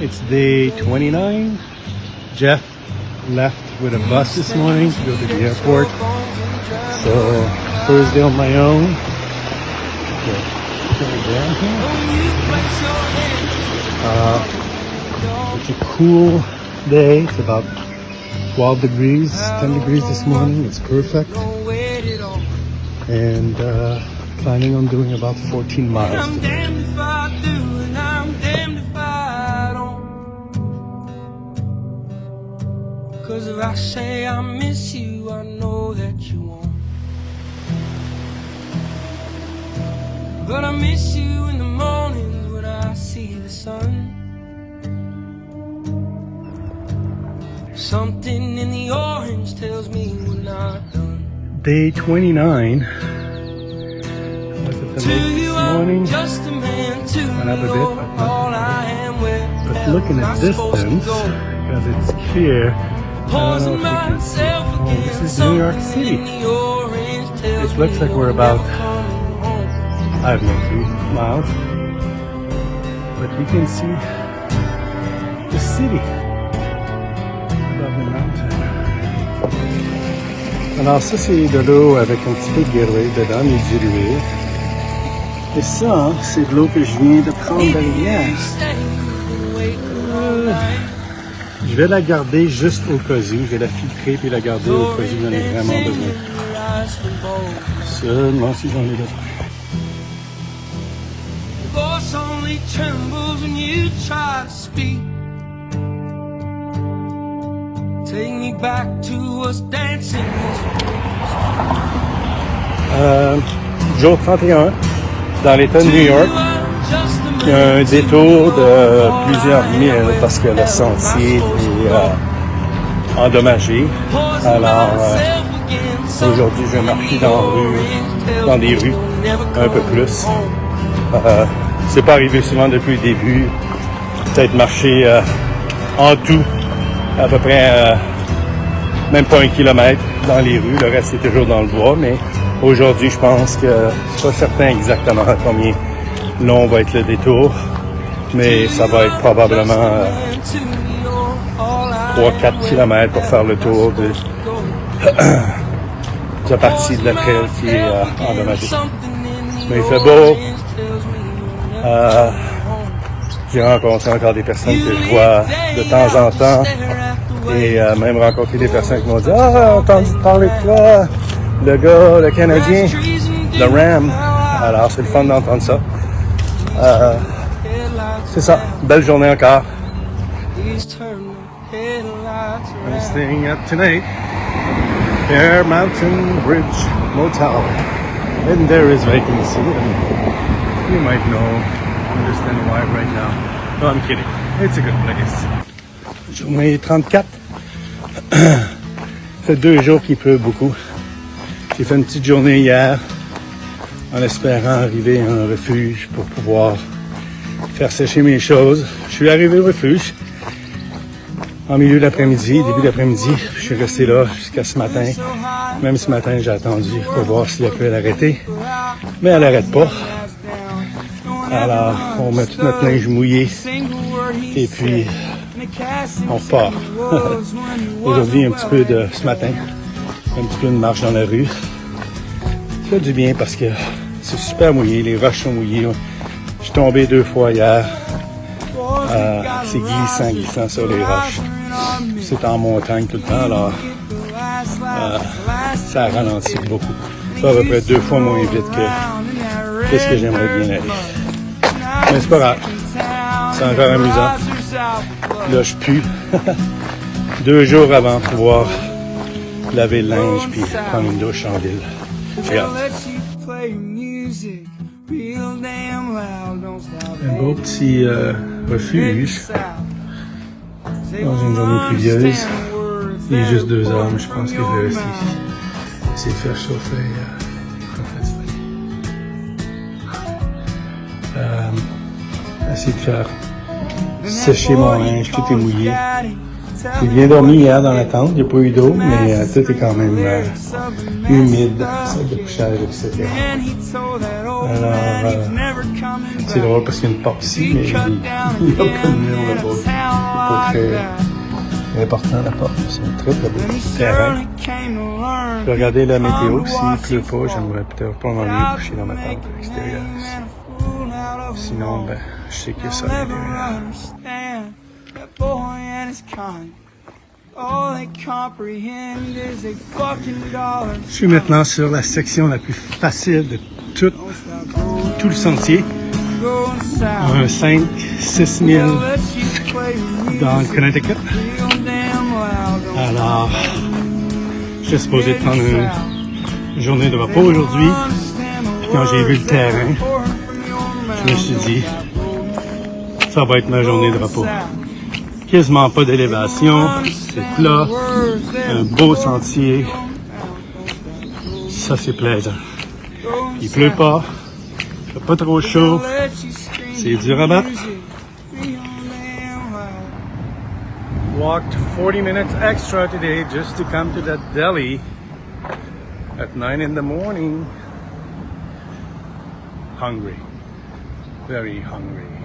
It's day 29. Jeff left with a bus this morning to go to the airport. So, first day on my own. It's a cool day. It's about 12 degrees, 10 degrees this morning. It's perfect. And planning on doing about 14 miles today. Cause if I say I miss you, I know that you won't. But I miss you in the mornings when I see the sun. Something in the orange tells me we're not done. Day 29. Look at the lake this morning. Went up a bit, but looking at distance, because it's clear. I don't know if you can see. Oh, this is New York City. It looks like we're about, I don't know, 3 miles. But you can see the city above the mountain. Alors ça, c'est de l'eau avec un petit peu de Gatorade dedans, mais diluée. Et ça, c'est de l'eau que je viens de prendre de l'hier. Je vais la garder juste au cas où. Je vais la filtrer puis la garder au cas où j'en ai vraiment besoin. Seulement si j'en ai besoin. Jour 31, dans l'État de New York. Il y a un détour de plusieurs milles parce que le sentier est endommagé. Alors, aujourd'hui, je vais marcher dans des rues un peu plus. C'est pas arrivé souvent depuis le début. Peut-être marcher en tout à peu près même pas 1 kilomètre dans les rues. Le reste, c'est toujours dans le bois. Mais aujourd'hui, je pense que c'est pas certain exactement combien long va être le détour, mais ça va être probablement 3-4 km pour faire le tour de la partie de la trail qui est endommagée. Mais il fait beau. J'ai rencontré encore des personnes que je vois de temps en temps et même rencontré des personnes qui m'ont dit « Ah, entendu parler de toi, le gars, le Canadien, le Ram. » Alors, c'est le fun d'entendre ça. C'est ça, belle journée encore. I'm staying at tonight Bear Mountain Bridge Motel, and there is vacancy. And you might understand why right now. No, I'm kidding. It's a good place. Journée 34. Ça fait 2 jours qu'il pleut beaucoup. J'ai fait une petite journée hier, en espérant arriver à un refuge pour pouvoir faire sécher mes choses. Je suis arrivé au refuge en milieu d'après-midi, début d'après-midi. Je suis resté là jusqu'à ce matin. Même ce matin, j'ai attendu pour voir si la pluie allait arrêter. Mais elle n'arrête pas. Alors, on met toute notre linge mouillé et puis on repart. Aujourd'hui, ce matin, un petit peu de marche dans la rue. Ça fait du bien parce que c'est super mouillé, les roches sont mouillées. Je suis tombé 2 fois hier. C'est glissant sur les roches. C'est en montagne tout le temps, alors ça ralentit beaucoup. Ça à peu près 2 fois moins vite que ce que j'aimerais bien aller. Mais c'est pas grave. C'est encore amusant. Là, je pue. 2 jours avant de pouvoir laver le linge puis prendre une douche en ville. J'ai hâte. Un beau petit refuge dans une journée pluvieuse. Il est juste 2 heures, mais je pense que je vais rester ici. Essayer de faire chauffer essayer de faire sécher mon linge, tout est mouillé. J'ai bien dormi hier dans la tente, il n'y a pas eu d'eau, mais tout est quand même humide, sac de couchage, etc. c'est drôle parce qu'il y a une porte ici, mais il n'y a pas de mur là-bas. C'est pas très important la porte. C'est un très très beau terrain. Je vais regarder la météo. S'il pleut pas, j'aimerais peut-être pas m'ennuyer coucher dans ma tente à l'extérieur. Sinon, ben, je sais que ça va derrière. Je suis maintenant sur la section la plus facile de tout le sentier. Un 5-6 000 dans le Connecticut. Alors, j'ai supposé prendre une journée de repos aujourd'hui. Puis quand j'ai vu le terrain, je me suis dit, ça va être ma journée de repos. Quasiment pas d'élévation, c'est plat, un beau sentier, ça c'est plaisant. Il pleut pas, il fait pas trop chaud, c'est dur à battre. Walked 40 minutes extra today just to come to that deli at 9 in the morning. Hungry, very hungry.